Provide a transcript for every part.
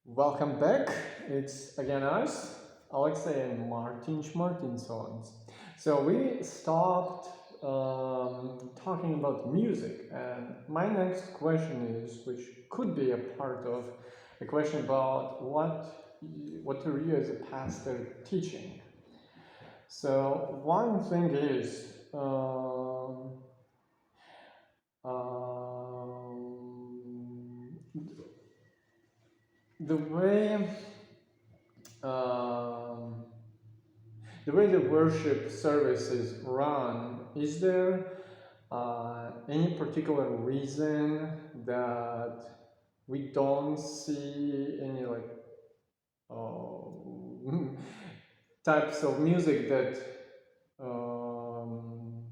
Welcome back. It's again us, Alexei and Martinsons. So we stopped talking about music, and my next question is, which could be a part of a question about what are you as a pastor teaching. So one thing is the way um, the way the worship service is run. Is there any particular reason that we don't see any uh, types of music that um,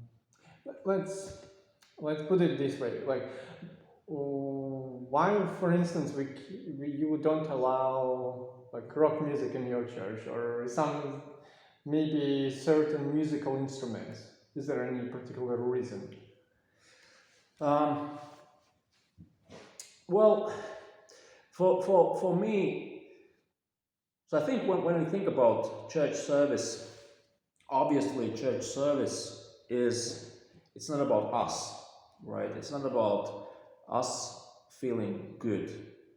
let's let's put it this way, why, for instance, you don't allow like rock music in your church, or some maybe certain musical instruments? Is there any particular reason? Um, well, for me, so I think when we think about church service, obviously church service it's not about us, right? It's not about us feeling good.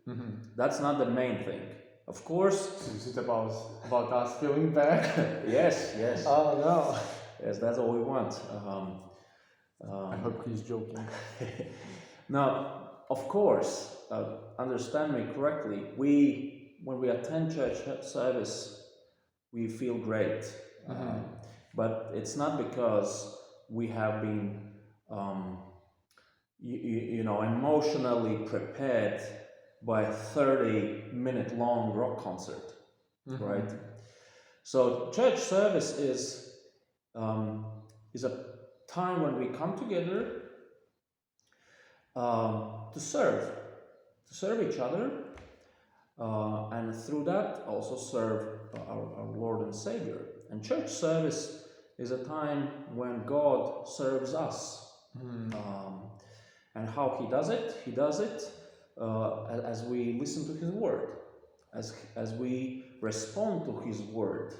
Mm-hmm. That's not the main thing. Of course. So is it about us feeling bad? Yes. Oh no. Yes, that's all we want. I hope he's joking. Now, of course, understand me correctly. When we attend church service, we feel great, Mm-hmm. but it's not because we have been, emotionally prepared by a 30-minute long rock concert, Mm-hmm. right? So church service is a time when we come together to serve each other, and through that also serve our Lord and Savior. And church service is a time when God serves us. And how He does it? He does it as we listen to His Word, as we respond to His Word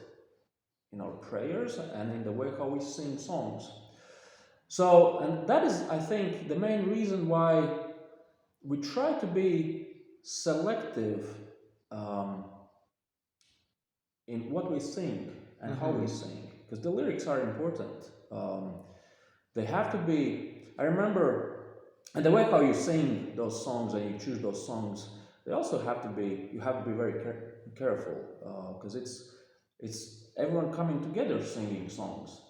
in our prayers and in the way how we sing songs. So, and that is, I think, the main reason why we try to be selective in what we sing and how we sing, because the lyrics are important. They have to be. I remember, and the way how you sing those songs and you choose those songs, they also have to be. You have to be very careful, because it's everyone coming together singing songs.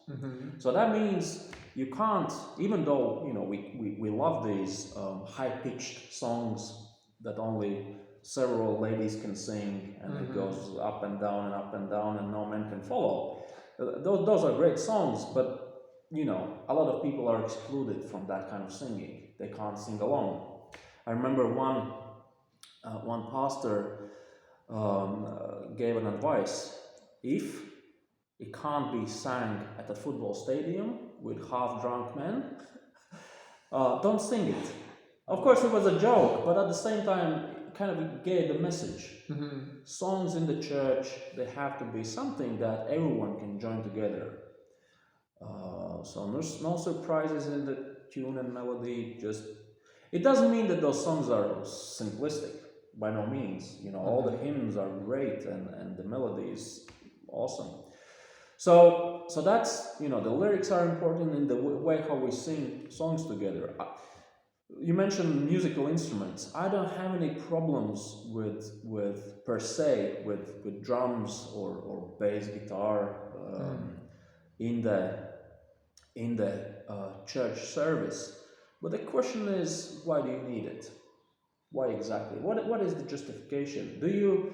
So that means you can't, even though we love these high-pitched songs that only several ladies can sing, and it goes up and down and up and down, and no man can follow. Those are great songs, but a lot of people are excluded from that kind of singing. They can't sing alone. I remember one pastor gave an advice: if it can't be sang at a football stadium with half-drunk men, don't sing it. Of course, it was a joke, but at the same time, it kind of gave the message. Songs in the church, they have to be something that everyone can join together. So there's no surprises in the tune and melody. It doesn't mean that those songs are simplistic, by no means. All the hymns are great, and the melody is awesome. So that's, the lyrics are important in the way how we sing songs together. You mentioned musical instruments. I don't have any problems with per se with drums or bass guitar in the church service. But the question is, why do you need it? Why exactly? What is the justification? Do you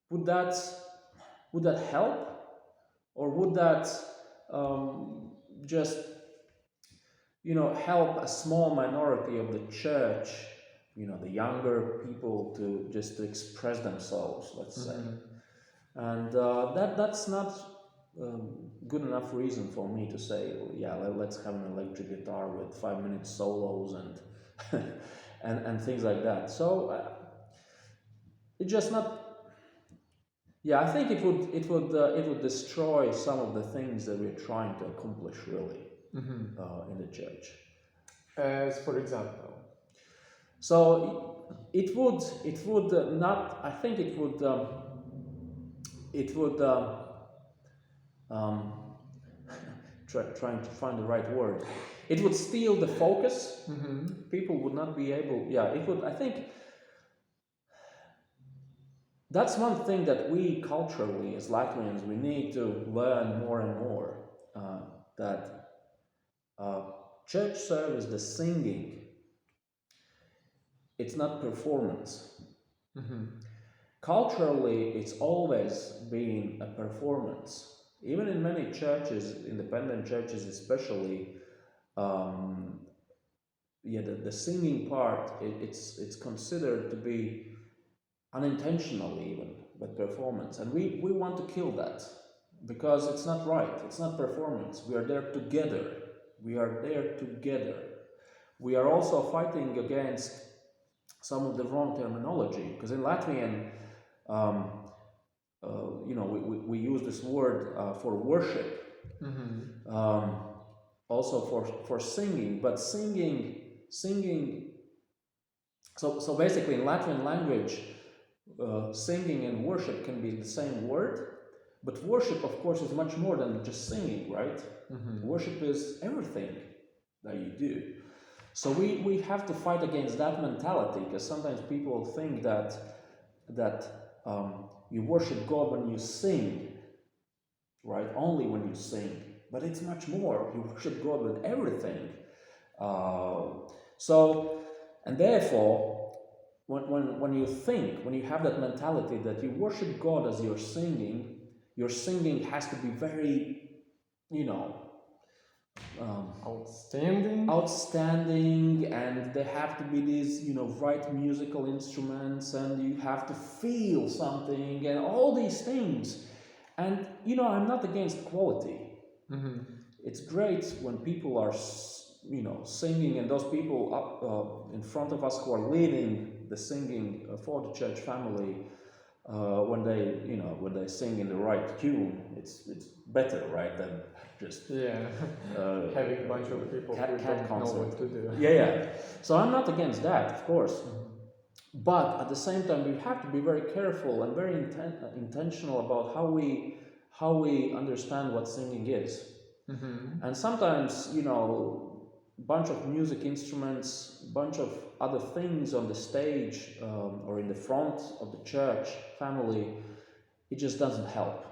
would that help? Or would that just help a small minority of the church, the younger people, to express themselves, let's say? And that's not good enough reason for me to say, well, yeah, let's have an electric guitar with 5-minute solos and and things like that. So it's just not. Yeah, I think it would destroy some of the things that we're trying to accomplish really in the church. As for example. So it would not. I think it would um, trying to find the right word. It would steal the focus. People would not be able. Yeah, it would. I think that's one thing that we culturally, as Latvians, we need to learn more and more. That church service, the singing, it's not performance. Culturally, it's always been a performance. Even in many churches, independent churches especially, the singing part, it's considered to be unintentional even, but performance. And we want to kill that because it's not right. It's not performance. We are there together. We are there together. We are also fighting against some of the wrong terminology because in Latvian, we use this word for worship, also for singing, but singing. So basically, in Latvian language, singing and worship can be the same word, but worship, of course, is much more than just singing, right? Worship is everything that you do. So we have to fight against that mentality because sometimes people think that you worship God when you sing, right? Only when you sing, but it's much more. You worship God with everything. And therefore, when you have that mentality that you worship God as you're singing, your singing has to be very, outstanding, and there have to be these, right musical instruments, and you have to feel something, and all these things. And I'm not against quality. It's great when people are, singing, and those people up in front of us who are leading the singing for the church family. When they sing in the right tune, it's better, right, than just having a bunch of people who don't know what to do. Yeah. So I'm not against that, of course, but at the same time, we have to be very careful and very intentional about how we understand what singing is. And sometimes, bunch of music instruments, bunch of other things on the stage or in the front of the church family, it just doesn't help.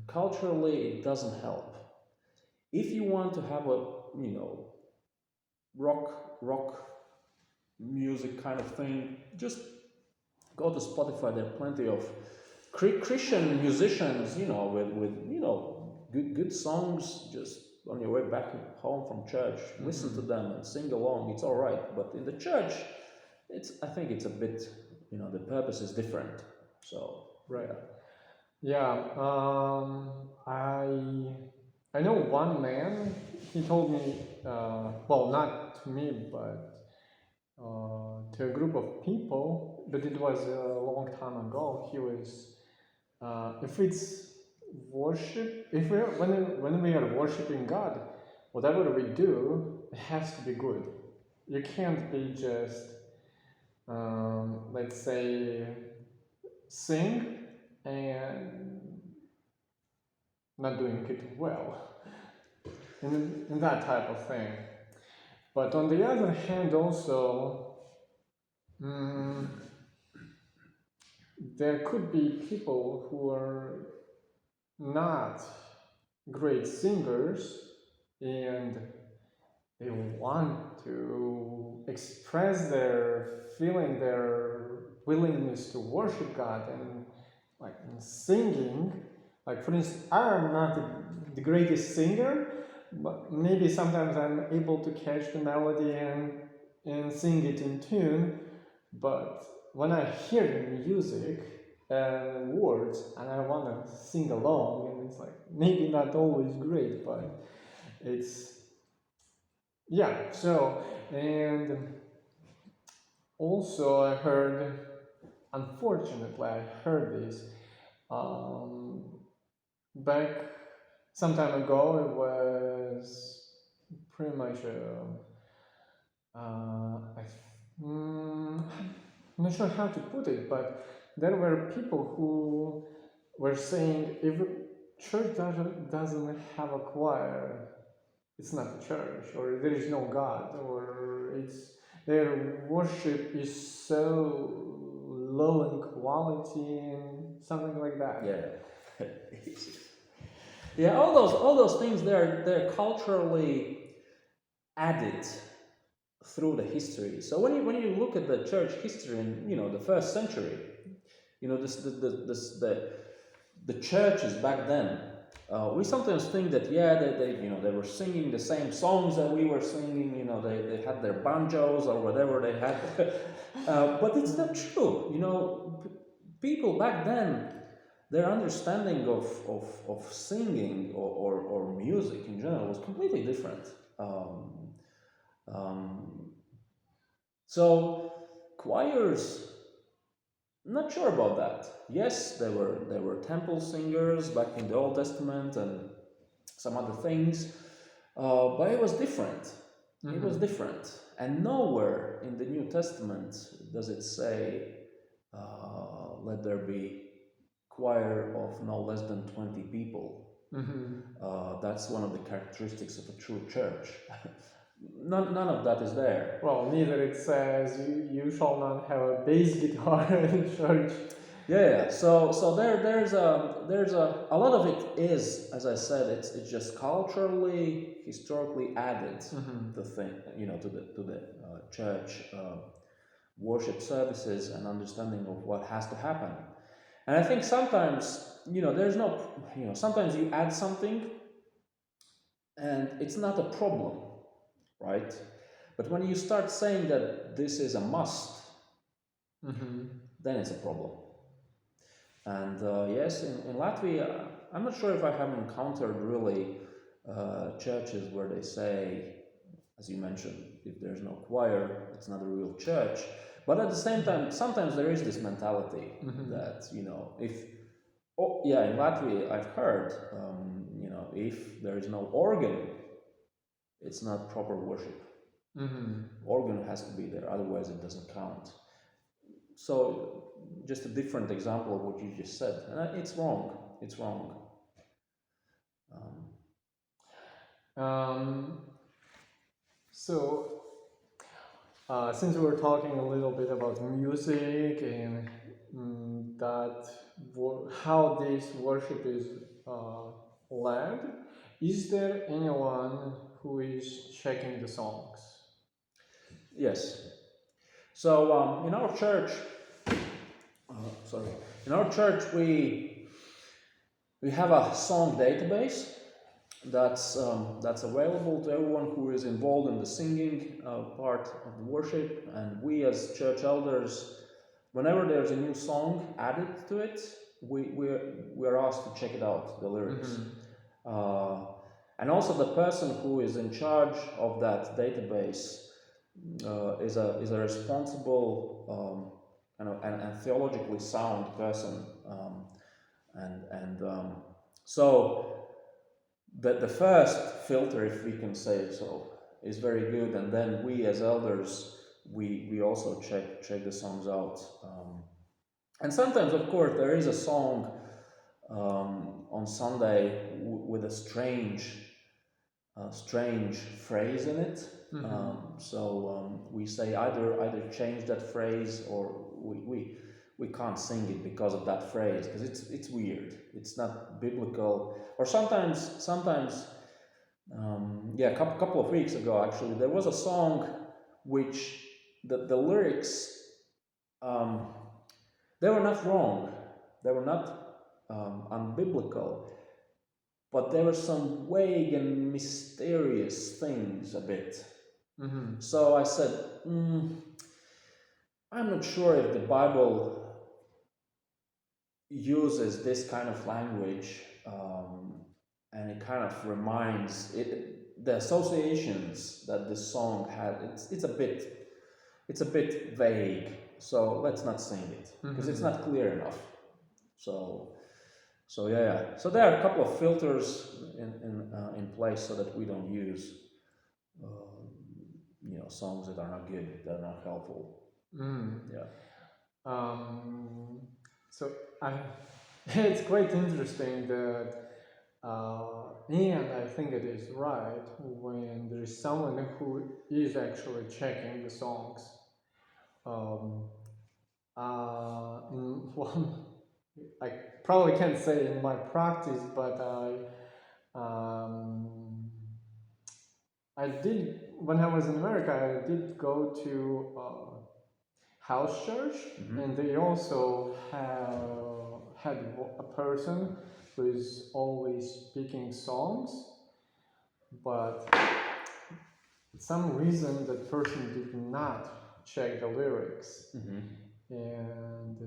Culturally, it doesn't help. If you want to have a rock music kind of thing, just go to Spotify. There are plenty of Christian musicians, with good songs. Just on your way back home from church, listen to them and sing along. It's all right. But in the church, I think it's a bit, the purpose is different. So right. Yeah. I know one man. He told me, well, not to me, but to a group of people. But it was a long time ago. He was, if it's worship, when we are worshiping God, whatever we do, it has to be good. You can't be just, let's say, sing and not doing it well, in that type of thing. But on the other hand, also, there could be people who are not great singers and they want to express their feeling, their willingness to worship God, and like in singing. Like for instance, I'm not the greatest singer, but maybe sometimes I'm able to catch the melody and sing it in tune. But when I hear the music and words and I want to sing along, and it's like maybe not always great, but it's yeah. So, and also I heard unfortunately, I heard this um, back some time ago. It was pretty much I'm not sure how to put it, but there were people who were saying if a church doesn't have a choir, it's not a church, or there is no God, or it's their worship is so low in quality and something like that. Yeah. Yeah, all those things they're culturally added through the history. So when you look at the church history in the first century, the churches back then, we sometimes think that they were singing the same songs that we were singing. They had their banjos or whatever they had, but it's not true. People back then, their understanding of singing or music in general was completely different. Um, um, so choirs, not sure about that. Yes, there were temple singers back in the Old Testament and some other things, but it was different. It was different, and nowhere in the New Testament does it say, "Let there be choir of no less than 20 people." That's one of the characteristics of a true church. None of that is there. Well, neither it says you shall not have a bass guitar in church. Yeah. So there's a lot of it is, as I said, it's just culturally, historically added the thing, to the church worship services and understanding of what has to happen. And I think sometimes, there's no, sometimes you add something and it's not a problem, right? But when you start saying that this is a must, then it's a problem. And yes, in Latvia, I'm not sure if I have encountered really churches where they say, as you mentioned, if there's no choir, it's not a real church. But at the same time, sometimes there is this mentality that, in Latvia, I've heard, if there is no organ, it's not proper worship. Organ has to be there, otherwise it doesn't count. So, just a different example of what you just said. And it's wrong. It's wrong. So, since we were talking a little bit about music and how this worship is led, is there anyone who is checking the songs? Yes. So in our church, we have a song database that's available to everyone who is involved in the singing part of the worship, and we as church elders, whenever there's a new song added to it, we're asked to check it out, the lyrics. And also the person who is in charge of that database is a responsible and theologically sound person, so the first filter, if we can say so, is very good, and then we as elders we also check the songs out, and sometimes, of course, there is a song on Sunday with a strange phrase in it. We say either change that phrase, or we can't sing it because of that phrase, because it's weird. It's not biblical. Or sometimes a couple of weeks ago, actually, there was a song which the lyrics, they were not wrong, they were not unbiblical, but there were some vague and mysterious things a bit. So I said, I'm not sure if the Bible uses this kind of language, and it kind of reminds it, the associations that this song had. It's a bit vague. so let's not sing it because it's not clear enough. So yeah. So there are a couple of filters in place so that we don't use songs that are not good, that are not helpful. Yeah. So I, it's quite interesting that, and I think it is right when there is someone who is actually checking the songs. In one, I probably can't say in my practice, but I did when I was in America. I did go to house church, and they also had a person who is always speaking songs, but for some reason that person did not check the lyrics, and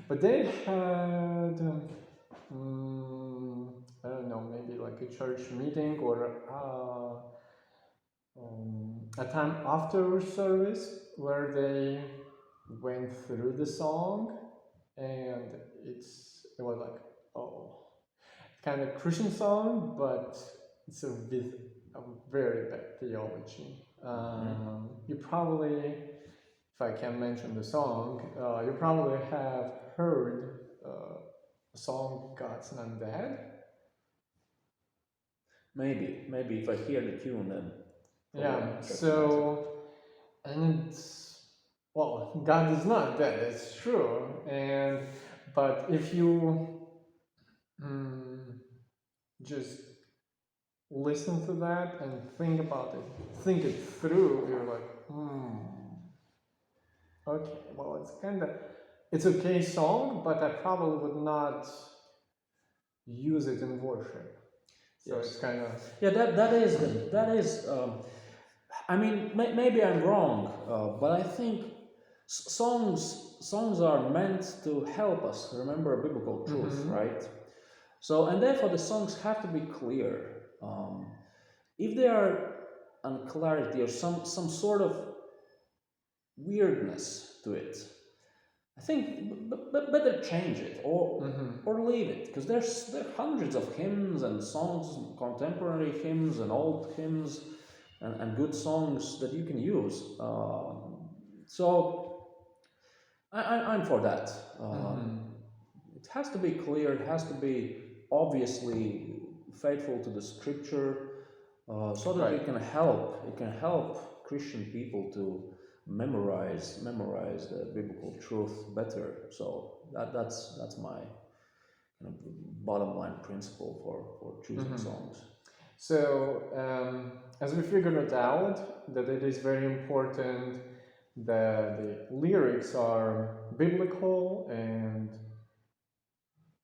but they had I don't know, maybe like a church meeting or a time after service where they went through the song, and it was like, oh, kind of Christian song, but it's a very bad theology. You probably, if I can mention the song, you probably have heard a song "God's Not Dead." Maybe if I hear the tune, then Yeah. So, and it's, well, God is not dead. It's true, but if you just listen to that and think about it, think it through, you're like, okay, well, it's okay song, but I probably would not use it in worship. So Yes. it's kind of, yeah. That is. I mean, maybe I'm wrong, but I think songs are meant to help us remember a biblical truth, right? So, and therefore the songs have to be clear. If there are unclarity or some sort of weirdness to it, I think better change it or leave it, because there are hundreds of hymns and songs, contemporary hymns and old hymns and good songs that you can use. So I'm for that. It has to be clear. It has to be obviously faithful to the scripture, so that it can help Christian people to memorize the biblical truth better. So that's my kind of bottom line principle for choosing songs. So, as we figured it out, that it is very important that the lyrics are biblical and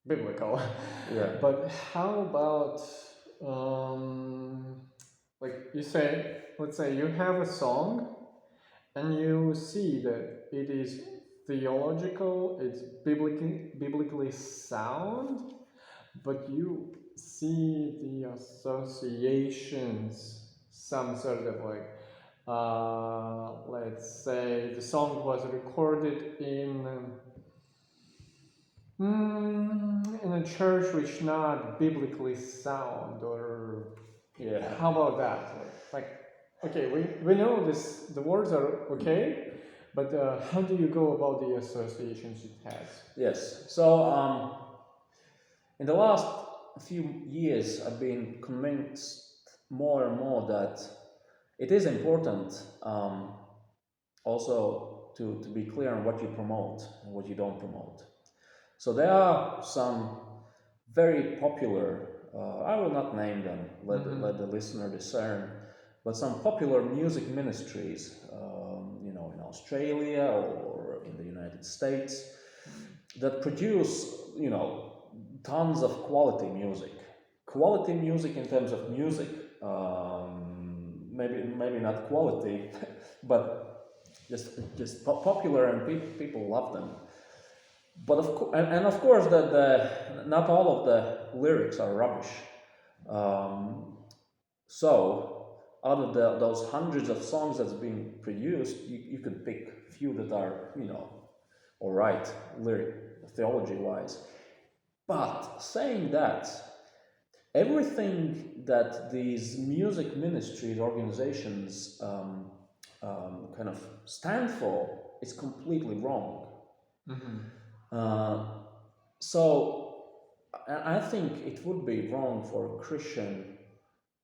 biblical. Yeah. But how about, like you say, let's say you have a song and you see that it is theological, it's biblically sound, but you see the associations, some sort of like, let's say the song was recorded in a church which not biblically sound, or Yeah. how about that? Like, okay, we know this, the words are okay, but how do you go about the associations it has? Yes. So in the last few years, I've been convinced more and more that it is important also to be clear on what you promote and what you don't promote. So there are some very popular, I will not name them, let the listener discern, but some popular music ministries, in Australia or in the United States, that produce, tons of quality music. Quality music in terms of music, maybe not quality, but just popular, and people love them. But of course, not all of the lyrics are rubbish. So out of those hundreds of songs that's being produced, you could pick a few that are, all right, lyric, theology wise. But saying that, everything that these music ministries, organizations kind of stand for is completely wrong. Uh, so I think it would be wrong for a Christian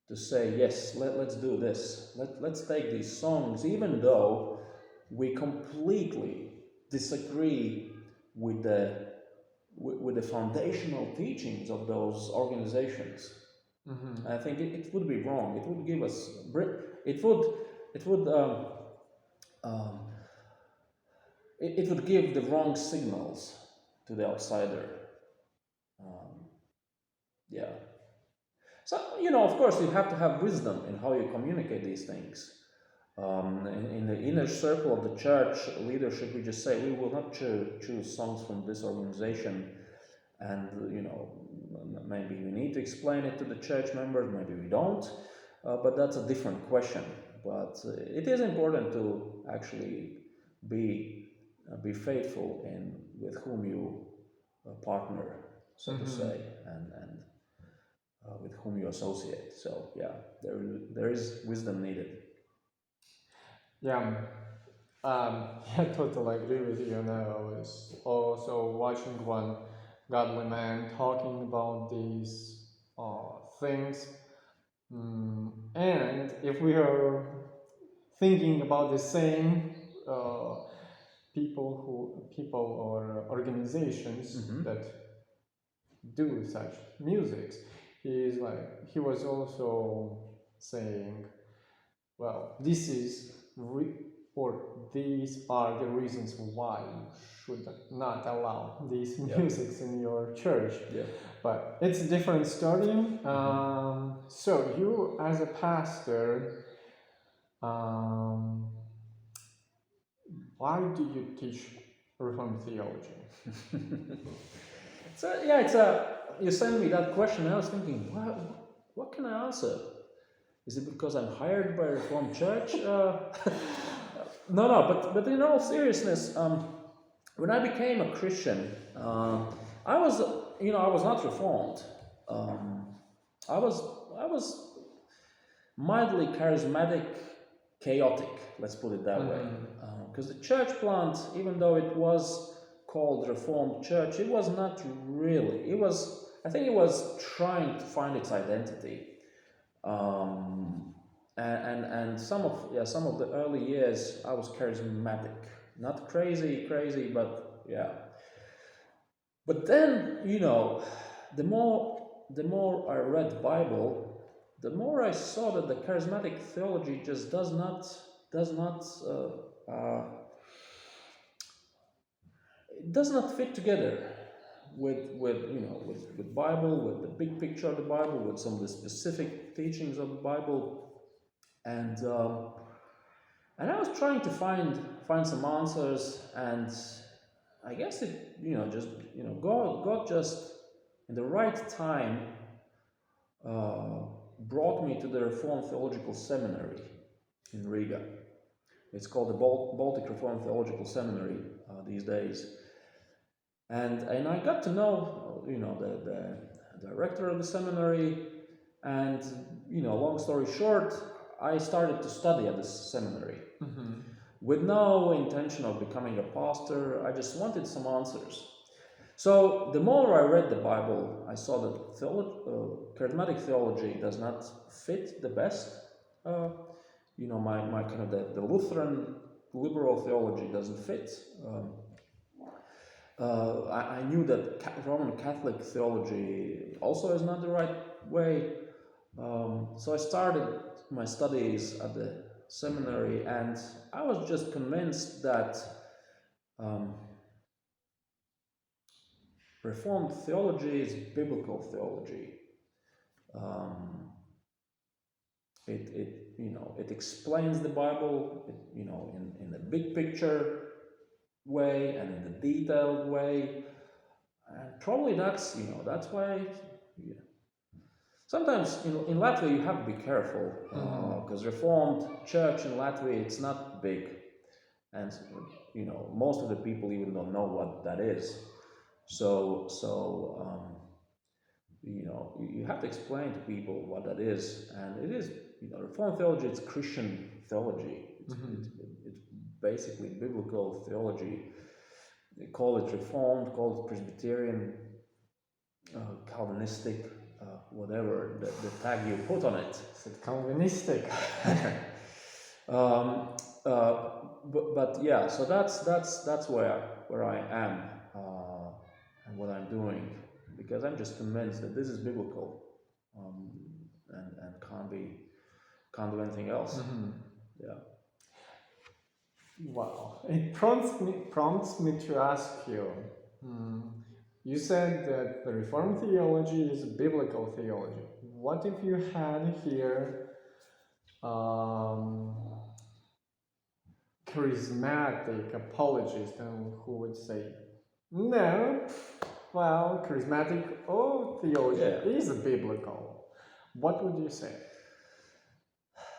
to say, yes, let's do this. Let's take these songs, even though we completely disagree with the foundational teachings of those organizations. I think it would be wrong. It would give us um, it would give the wrong signals to the outsider. Um, yeah. So of course, you have to have wisdom in how you communicate these things. In the inner circle of the church leadership, we just say we will not choose songs from this organization, and maybe we need to explain it to the church members, maybe we don't, but that's a different question. But it is important to actually be faithful in with whom you partner, so to say, and with whom you associate. So yeah, there is wisdom needed. Yeah, I totally agree with you. And I was also watching one godly man talking about these things. And if we are thinking about the same people or organizations that do such music, he was also saying, well, this is or these are the reasons why you should not allow these musics in your church. But it's a different story. So you, as a pastor, why do you teach Reformed theology? So yeah, you sent me that question, and I was thinking, what can I answer? Is it because I'm hired by a Reformed Church? No. But in all seriousness, when I became a Christian, I was not Reformed. I was mildly charismatic, chaotic. Let's put it that way. Because the church plant, even though it was called Reformed Church, it was not really. I think it was trying to find its identity. And some of the early years I was charismatic, not crazy, but yeah. But then the more I read the Bible, the more I saw that the charismatic theology just does not it does not fit together with Bible, with the big picture of the Bible, with some of the specific teachings of the Bible, and I was trying to find some answers, and I guess it God just in the right time brought me to the Reformed Theological Seminary in Riga. It's called the Baltic Reformed Theological Seminary these days. And I got to know, the director of the seminary, and long story short, I started to study at this seminary with no intention of becoming a pastor. I just wanted some answers. So the more I read the Bible, I saw that charismatic theology does not fit the best. My kind of the Lutheran liberal theology doesn't fit. I knew that Roman Catholic theology also is not the right way. So I started my studies at the seminary, and I was just convinced that Reformed theology is biblical theology. It explains the Bible, in the big picture way and in the detailed way, and probably that's why. Yeah. sometimes in Latvia you have to be careful because Reformed Church in Latvia it's not big, and most of the people even don't know what that is. So you have to explain to people what that is, and it is Reformed theology. It's Christian theology. It's basically biblical theology. They call it Reformed, call it Presbyterian, Calvinistic, whatever the tag you put on it. Is it Calvinistic? But yeah, so that's where I am and what I'm doing, because I'm just convinced that this is biblical, and can't do anything else. Yeah. Wow, it prompts me to ask you. You said that the Reformed theology is biblical theology. What if you had here charismatic apologists who would say, no, well, charismatic theology is biblical? What would you say?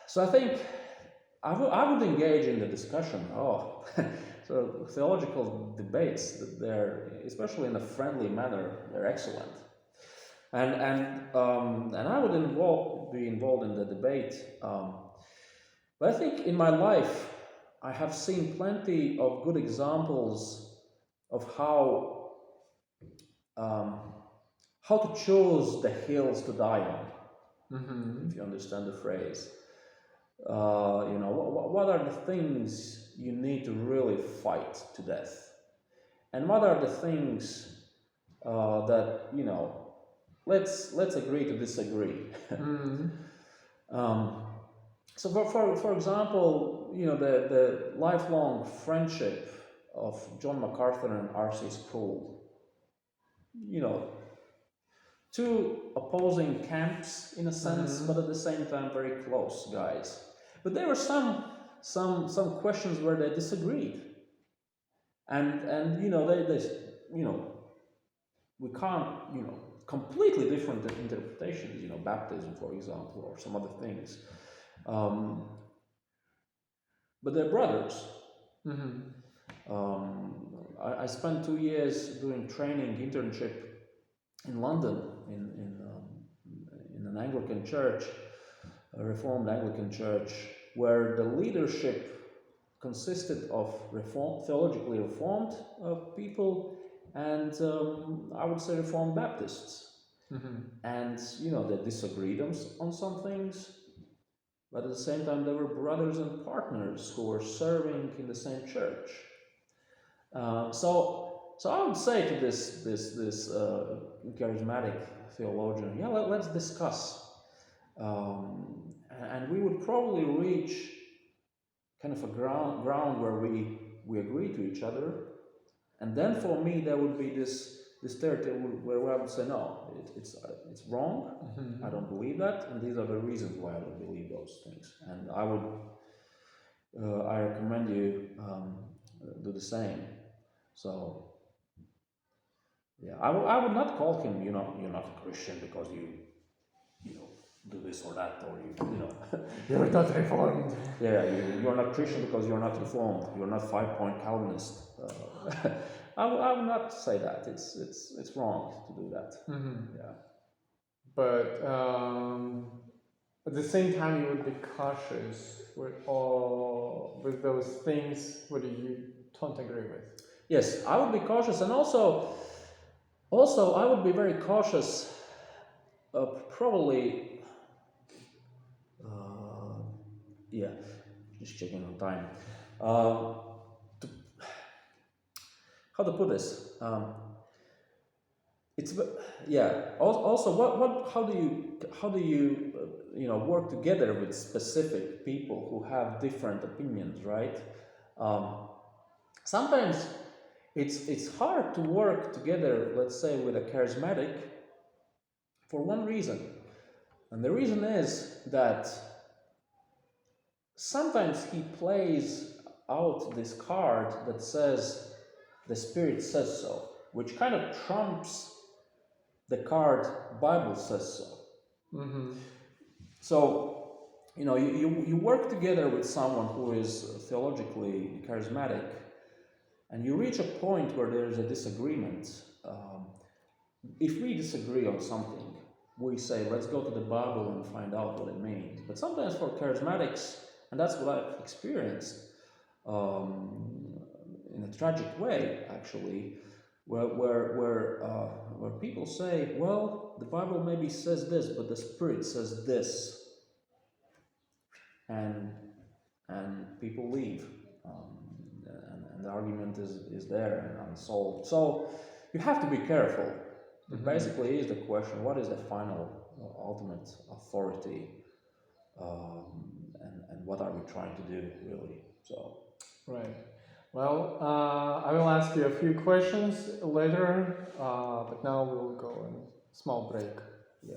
So I think I would engage in the discussion. So theological debates, they're, especially in a friendly manner, they're excellent. And I would be involved in the debate. But I think in my life, I have seen plenty of good examples of how to choose the hills to die on, if you understand the phrase. What are the things you need to really fight to death, and what are the things that let's agree to disagree. So for example, the lifelong friendship of John MacArthur and R.C. Sproul, two opposing camps in a sense, but at the same time very close guys. But there were some questions where they disagreed, and they we can't completely different interpretations. Baptism, for example, or some other things. But they're brothers. I spent 2 years doing training internship in London in an Anglican church, a Reformed Anglican church, where the leadership consisted of theologically reformed people and I would say Reformed Baptists. And they disagreed on some things, but at the same time they were brothers and partners who were serving in the same church. So I would say to this charismatic theologian, let's discuss, and we would probably reach kind of a ground where we agree to each other, and then for me there would be this territory where I would say no, it's wrong. I don't believe that, and these are the reasons why I don't believe those things, and I recommend you do the same. So yeah, I would not call him, you're not a Christian because you do this or that, or you're not reformed. Yeah, you're not Christian because you're not reformed. You're not 5-point Calvinist. I would not say that. It's wrong to do that. Yeah. But at the same time, you would be cautious with those things what you don't agree with. Yes, I would be cautious, and also I would be very cautious. Probably. Yeah, just checking on time. How to put this? Also, how do you work together with specific people who have different opinions, right? Sometimes it's hard to work together, let's say, with a charismatic for one reason, and the reason is that sometimes he plays out this card that says the Spirit says so, which kind of trumps the card Bible says so. Mm-hmm. So, you work together with someone who is theologically charismatic, and you reach a point where there's a disagreement. If we disagree on something, we say, let's go to the Bible and find out what it means. But sometimes for charismatics, and that's what I've experienced um, in a tragic way, actually, where people say, well, the Bible maybe says this, but the Spirit says this, and people leave, and the argument is there and unsolved. So you have to be careful. It basically is the question: what is the final, ultimate authority, and what are we trying to do, really? So. Right. Well, I will ask you a few questions later, but now we'll go on a small break. Yeah.